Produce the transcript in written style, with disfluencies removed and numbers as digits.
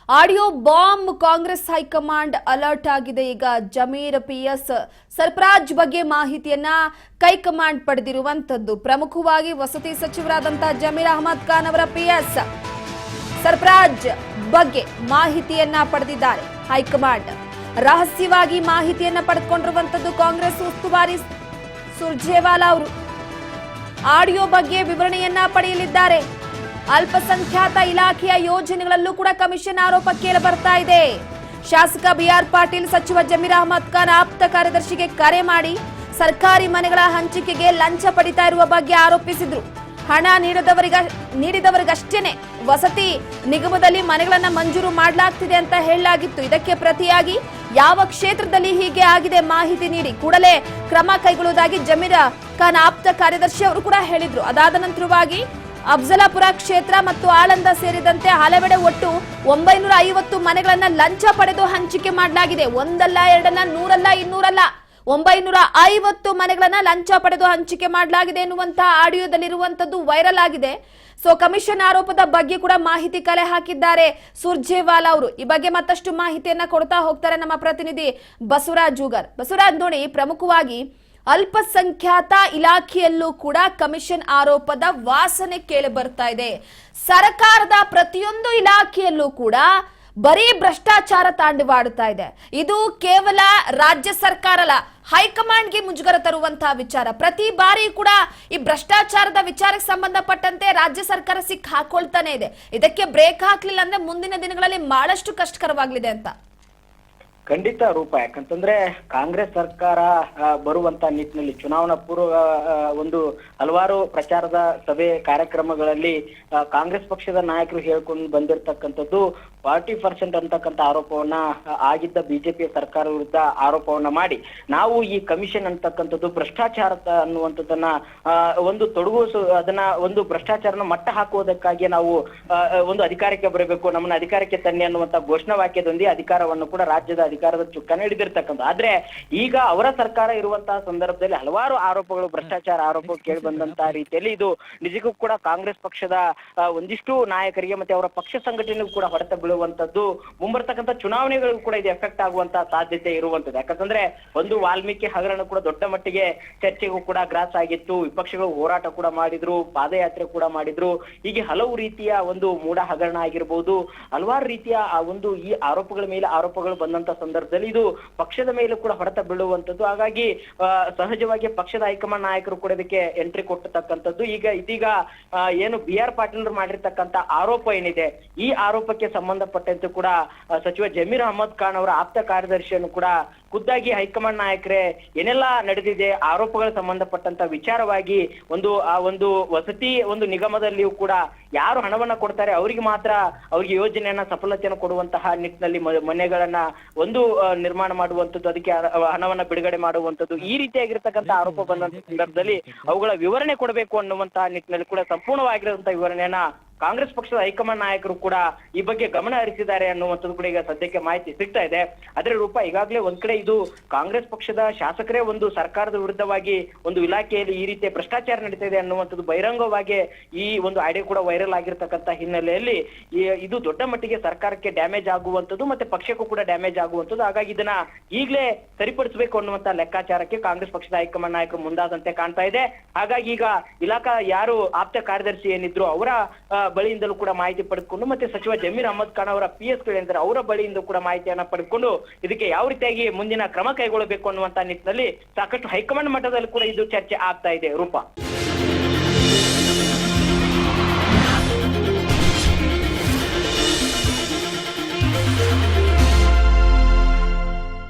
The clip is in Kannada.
Audio bomb Congress high command alert ಆಗಿದೆ. ಈಗ ಜಮೀರ್ PS ಸರ್ಫರಾಜ್ ಬಗ್ಗೆ ಮಾಹಿತಿಯನ್ನ ಹೈಕಮಾಂಡ್ ಪಡೆದಿರುವಂತದ್ದು. ಪ್ರಮುಖವಾಗಿ ವಸತಿ ಸಚಿವರಾದಂತಹ ಜಮೀರ್ ಅಹಮದ್ ಖಾನ್ ಅವರ PS ಸರ್ಫರಾಜ್ ಬಗ್ಗೆ ಮಾಹಿತಿಯನ್ನ ಪಡೆದಿದ್ದಾರೆ ಹೈಕಮಾಂಡ್. ರಹಸ್ಯವಾಗಿ ಮಾಹಿತಿಯನ್ನ ಪಡೆದುಕೊಂಡಿರುವಂತದ್ದು ಕಾಂಗ್ರೆಸ್ ಉಸ್ತುವಾರಿ ಸುರ್ಜೇವಾಲಾ ಅವರು. ಆಡಿಯೋ ಬಗ್ಗೆ ವಿವರಣೆಯನ್ನ ಪಡೆಯಲಿದ್ದಾರೆ. ಅಲ್ಪಸಂಖ್ಯಾತ ಇಲಾಖೆಯ ಯೋಜನೆಗಳಲ್ಲೂ ಕೂಡ ಕಮಿಷನ್ ಆರೋಪ ಕೇಳಿ ಬರ್ತಾ ಇದೆ. ಶಾಸಕ BR ಪಾಟೀಲ್ ಸಚಿವ ಜಮೀರ್ ಅಹಮದ್ ಖಾನ್ ಆಪ್ತ ಕಾರ್ಯದರ್ಶಿಗೆ ಕರೆ ಮಾಡಿ ಸರ್ಕಾರಿ ಮನೆಗಳ ಹಂಚಿಕೆಗೆ ಲಂಚ ಪಡಿತಾ ಇರುವ ಬಗ್ಗೆ ಆರೋಪಿಸಿದ್ರು. ಹಣ ನೀಡಿದವರಿಗಷ್ಟೇನೆ ವಸತಿ ನಿಗಮದಲ್ಲಿ ಮನೆಗಳನ್ನ ಮಂಜೂರು ಮಾಡಲಾಗ್ತಿದೆ ಅಂತ ಹೇಳಲಾಗಿತ್ತು. ಇದಕ್ಕೆ ಪ್ರತಿಯಾಗಿ ಯಾವ ಕ್ಷೇತ್ರದಲ್ಲಿ ಹೀಗೆ ಆಗಿದೆ ಮಾಹಿತಿ ನೀಡಿ ಕೂಡಲೇ ಕ್ರಮ ಕೈಗೊಳ್ಳುವುದಾಗಿ ಜಮೀರ್ ಖಾನ್ ಆಪ್ತ ಕಾರ್ಯದರ್ಶಿ ಅವರು ಕೂಡ ಹೇಳಿದ್ರು. ಅದಾದ ನಂತರವಾಗಿ ಅಫ್ಜಲಾಪುರ ಕ್ಷೇತ್ರ ಮತ್ತು ಆಳಂದ ಸೇರಿದಂತೆ ಹಲವೆಡೆ ಒಟ್ಟು 950 ಮನೆಗಳನ್ನ ಲಂಚ ಪಡೆದು ಹಂಚಿಕೆ ಮಾಡಲಾಗಿದೆ. ಒಂದಲ್ಲ ಎರಡಲ್ಲ ನೂರಲ್ಲ ಇನ್ನೂರಲ್ಲ 950 ಮನೆಗಳನ್ನ ಲಂಚ ಪಡೆದು ಹಂಚಿಕೆ ಮಾಡಲಾಗಿದೆ ಎನ್ನುವಂತಹ ಆಡಿಯೋದಲ್ಲಿರುವಂತದ್ದು ವೈರಲ್ ಆಗಿದೆ. ಸೊ ಕಮಿಷನ್ ಆರೋಪದ ಬಗ್ಗೆ ಕೂಡ ಮಾಹಿತಿ ಕಲೆ ಹಾಕಿದ್ದಾರೆ ಸುರ್ಜೇವಾಲಾ ಅವರು. ಈ ಬಗ್ಗೆ ಮತ್ತಷ್ಟು ಮಾಹಿತಿಯನ್ನ ಕೊಡ್ತಾ ಹೋಗ್ತಾರೆ ನಮ್ಮ ಪ್ರತಿನಿಧಿ ಬಸವರಾಜ್ ಜೂಗರ್. ಬಸವರಾಜ್ ನೋಡಿ, ಪ್ರಮುಖವಾಗಿ ಅಲ್ಪಸಂಖ್ಯಾತ ಇಲಾಖೆಯಲ್ಲೂ ಕೂಡ ಕಮಿಷನ್ ಆರೋಪದ ವಾಸನೆ ಕೇಳಿ ಬರ್ತಾ ಇದೆ. ಸರ್ಕಾರದ ಪ್ರತಿಯೊಂದು ಇಲಾಖೆಯಲ್ಲೂ ಕೂಡ ಬರೀ ಭ್ರಷ್ಟಾಚಾರ ತಾಂಡವಾಡುತ್ತಾ ಇದೆ. ಇದು ಕೇವಲ ರಾಜ್ಯ ಸರ್ಕಾರ ಅಲ್ಲ, ಹೈಕಮಾಂಡ್ಗೆ ಮುಜುಗರ ತರುವಂತಹ ವಿಚಾರ. ಪ್ರತಿ ಬಾರಿ ಕೂಡ ಈ ಭ್ರಷ್ಟಾಚಾರದ ವಿಚಾರಕ್ಕೆ ಸಂಬಂಧಪಟ್ಟಂತೆ ರಾಜ್ಯ ಸರ್ಕಾರ ಸಿಕ್ ಹಾಕೊಳ್ತಾನೆ ಇದೆ. ಇದಕ್ಕೆ ಬ್ರೇಕ್ ಹಾಕ್ಲಿಲ್ಲ ಅಂದ್ರೆ ಮುಂದಿನ ದಿನಗಳಲ್ಲಿ ಬಹಳಷ್ಟು ಕಷ್ಟಕರವಾಗಲಿದೆ ಅಂತ. ಖಂಡಿತ ರೂಪ. ಯಾಕಂತಂದ್ರೆ ಕಾಂಗ್ರೆಸ್ ಸರ್ಕಾರ ಬರುವಂತ ನಿಟ್ಟಿನಲ್ಲಿ ಚುನಾವಣಾ ಪೂರ್ವ ಒಂದು ಹಲವಾರು ಪ್ರಚಾರದ ಸಭೆ ಕಾರ್ಯಕ್ರಮಗಳಲ್ಲಿ ಕಾಂಗ್ರೆಸ್ ಪಕ್ಷದ ನಾಯಕರು ಹೇಳ್ಕೊಂಡು ಬಂದಿರತಕ್ಕಂಥದ್ದು 40% ಅಂತಕ್ಕಂಥ ಆರೋಪವನ್ನ ಆಗಿದ್ದ ಬಿಜೆಪಿಯ ಸರ್ಕಾರ ವಿರುದ್ಧ ಆರೋಪವನ್ನ ಮಾಡಿ ನಾವು ಈ ಕಮಿಷನ್ ಅಂತಕ್ಕಂಥದ್ದು ಭ್ರಷ್ಟಾಚಾರ ಅನ್ನುವಂಥದ್ದನ್ನ ಒಂದು ಅದನ್ನ ಒಂದು ಭ್ರಷ್ಟಾಚಾರನ ಮಟ್ಟ ಹಾಕುವುದಕ್ಕಾಗಿ ನಾವು ಒಂದು ಅಧಿಕಾರಕ್ಕೆ ಬರಬೇಕು, ನಮ್ಮನ್ನ ಅಧಿಕಾರಕ್ಕೆ ತನ್ನಿ ಅನ್ನುವಂತ ಘೋಷಣಾ ವಾಕ್ಯದೊಂದಿಗೆ ಅಧಿಕಾರವನ್ನು ಕೂಡ ರಾಜ್ಯದ ಅಧಿಕಾರದ ಚುಕ್ಕಾನ ಹಿಡಿದಿರ್ತಕ್ಕಂಥ. ಆದ್ರೆ ಈಗ ಅವರ ಸರ್ಕಾರ ಇರುವಂತಹ ಸಂದರ್ಭದಲ್ಲಿ ಹಲವಾರು ಆರೋಪಗಳು, ಭ್ರಷ್ಟಾಚಾರ ಆರೋಪ ಕೇಳಿ ಬಂದಂತಹ ರೀತಿಯಲ್ಲಿ ಇದು ನಿಜಕ್ಕೂ ಕೂಡ ಕಾಂಗ್ರೆಸ್ ಪಕ್ಷದ ಒಂದಿಷ್ಟು ನಾಯಕರಿಗೆ ಮತ್ತೆ ಅವರ ಪಕ್ಷ ಸಂಘಟನೆಗೂ ಕೂಡ ಹೊಡೆತ ಬೀಳುವಂತದ್ದು, ಮುಂಬರ್ತಕ್ಕಂಥ ಚುನಾವಣೆಗಳಿಗೂ ಕೂಡ ಇದು ಎಫೆಕ್ಟ್ ಆಗುವಂತಹ ಸಾಧ್ಯತೆ ಇರುವಂತದ್ದು. ಯಾಕಂತಂದ್ರೆ ಒಂದು ವಾಲ್ಮೀಕಿ ಹಗರಣ ಕೂಡ ದೊಡ್ಡ ಮಟ್ಟಿಗೆ ಚರ್ಚೆಗೂ ಕೂಡ ಗ್ರಾಸ ಆಗಿತ್ತು. ವಿಪಕ್ಷಗಳು ಹೋರಾಟ ಕೂಡ ಮಾಡಿದ್ರು, ಪಾದಯಾತ್ರೆ ಕೂಡ ಮಾಡಿದ್ರು. ಹೀಗೆ ಹಲವು ರೀತಿಯ ಒಂದು ಮೂಢ ಹಗರಣ ಆಗಿರ್ಬೋದು, ಹಲವಾರು ರೀತಿಯ ಆ ಒಂದು ಈ ಆರೋಪಗಳ ಮೇಲೆ ಆರೋಪಗಳು ಬಂದಂತ ಸಂದರ್ಭದಲ್ಲಿ ಇದು ಪಕ್ಷದ ಮೇಲೂ ಕೂಡ ಹೊಡೆತ ಬೀಳುವಂತದ್ದು. ಹಾಗಾಗಿ ಸಹಜವಾಗಿ ಪಕ್ಷದ ಹೈಕಮಾಂಡ್ ನಾಯಕರು ಕೂಡ ಇದಕ್ಕೆ ಎಂಟ್ರಿ ಕೊಟ್ಟತಕ್ಕಂಥದ್ದು. ಇದೀಗ ಏನು BR ಪಾಟೀಲ್ ಮಾಡಿರ್ತಕ್ಕಂಥ ಆರೋಪ ಏನಿದೆ, ಈ ಆರೋಪಕ್ಕೆ ಸಂಬಂಧಪಟ್ಟಂತೆ ಕೂಡ ಸಚಿವ ಜಮೀರ್ ಅಹಮದ್ ಖಾನ್ ಅವರ ಆಪ್ತ ಕಾರ್ಯದರ್ಶಿಯನ್ನು ಕೂಡ ಖುದ್ದಾಗಿ ಹೈಕಮಾಂಡ್ ನಾಯಕರೇ ಏನೆಲ್ಲ ನಡೆದಿದೆ ಆರೋಪಗಳ ಸಂಬಂಧಪಟ್ಟಂತ ವಿಚಾರವಾಗಿ ಒಂದು ವಸತಿ ಒಂದು ನಿಗಮದಲ್ಲಿಯೂ ಕೂಡ ಯಾರು ಹಣವನ್ನ ಕೊಡ್ತಾರೆ ಅವರಿಗೆ ಮಾತ್ರ ಅವರಿಗೆ ಯೋಜನೆಯನ್ನ ಸಫಲತೆಯನ್ನು ಕೊಡುವಂತಹ ನಿಟ್ಟಿನಲ್ಲಿ ಮನೆಗಳನ್ನ ಒಂದು ನಿರ್ಮಾಣ ಮಾಡುವಂಥದ್ದು, ಅದಕ್ಕೆ ಹಣವನ್ನ ಬಿಡುಗಡೆ ಮಾಡುವಂಥದ್ದು, ಈ ರೀತಿಯಾಗಿರ್ತಕ್ಕಂಥ ಆರೋಪ ಬಂದಂತ ಸಂದರ್ಭದಲ್ಲಿ ಅವುಗಳ ವಿವರಣೆ ಕೊಡಬೇಕು ಅನ್ನುವಂತಹ ನಿಟ್ಟಿನಲ್ಲಿ ಕೂಡ ಸಂಪೂರ್ಣವಾಗಿರುವಂತಹ ವಿವರಣೆಯನ್ನ ಕಾಂಗ್ರೆಸ್ ಪಕ್ಷದ ಹೈಕಮಾಂಡ್ ನಾಯಕರು ಕೂಡ ಈ ಬಗ್ಗೆ ಗಮನ ಹರಿಸಿದ್ದಾರೆ ಅನ್ನುವಂಥದ್ದು ಕೂಡ ಈಗ ಸದ್ಯಕ್ಕೆ ಮಾಹಿತಿ ಸಿಗ್ತಾ ಇದೆ. ಆದ್ರೆ ರೂಪ, ಈಗಾಗಲೇ ಒಂದ್ ಕಡೆ ಇದು ಕಾಂಗ್ರೆಸ್ ಪಕ್ಷದ ಶಾಸಕರೇ ಒಂದು ಸರ್ಕಾರದ ವಿರುದ್ಧವಾಗಿ ಒಂದು ಇಲಾಖೆಯಲ್ಲಿ ಈ ರೀತಿಯ ಭ್ರಷ್ಟಾಚಾರ ನಡೀತಾ ಇದೆ ಅನ್ನುವಂಥದ್ದು ಬಹಿರಂಗವಾಗಿ ಈ ಒಂದು ಆಡಿಯೋ ಕೂಡ ವೈರಲ್ ಆಗಿರ್ತಕ್ಕಂಥ ಹಿನ್ನೆಲೆಯಲ್ಲಿ ಇದು ದೊಡ್ಡ ಮಟ್ಟಿಗೆ ಸರ್ಕಾರಕ್ಕೆ ಡ್ಯಾಮೇಜ್ ಆಗುವಂಥದ್ದು ಮತ್ತೆ ಪಕ್ಷಕ್ಕೂ ಕೂಡ ಡ್ಯಾಮೇಜ್ ಆಗುವಂಥದ್ದು. ಹಾಗಾಗಿ ಇದನ್ನ ಈಗಲೇ ಸರಿಪಡಿಸಬೇಕು ಅನ್ನುವಂತ ಲೆಕ್ಕಾಚಾರಕ್ಕೆ ಕಾಂಗ್ರೆಸ್ ಪಕ್ಷದ ಹೈಕಮಾಂಡ್ ನಾಯಕರು ಮುಂದಾದಂತೆ ಕಾಣ್ತಾ ಇದೆ. ಹಾಗಾಗಿ ಈಗ ಇಲಾಖಾ ಯಾರು ಆಪ್ತ ಕಾರ್ಯದರ್ಶಿ ಏನಿದ್ರು ಅವರ ಬಳಿಯಿಂದಲೂ ಕೂಡ ಮಾಹಿತಿ ಪಡೆದುಕೊಂಡು ಮತ್ತೆ ಸಚಿವ ಜಮೀರ್ ಅಹಮದ್ ಖಾನ್ ಅವರ PS ಗಳಿಂದ ಅವರ ಬಳಿಯಿಂದ ಕೂಡ ಮಾಹಿತಿಯನ್ನ ಪಡೆದುಕೊಂಡು ಇದಕ್ಕೆ ಯಾವ ರೀತಿಯಾಗಿ ಮುಂದಿನ ಕ್ರಮ ಕೈಗೊಳ್ಳಬೇಕು ಅನ್ನುವಂತ ನಿಟ್ಟಿನಲ್ಲಿ ಸಾಕಷ್ಟು ಹೈಕಮಾಂಡ್ ಮಟ್ಟದಲ್ಲಿ ಕೂಡ ಇದು ಚರ್ಚೆ ಆಗ್ತಾ ಇದೆ ರೂಪ.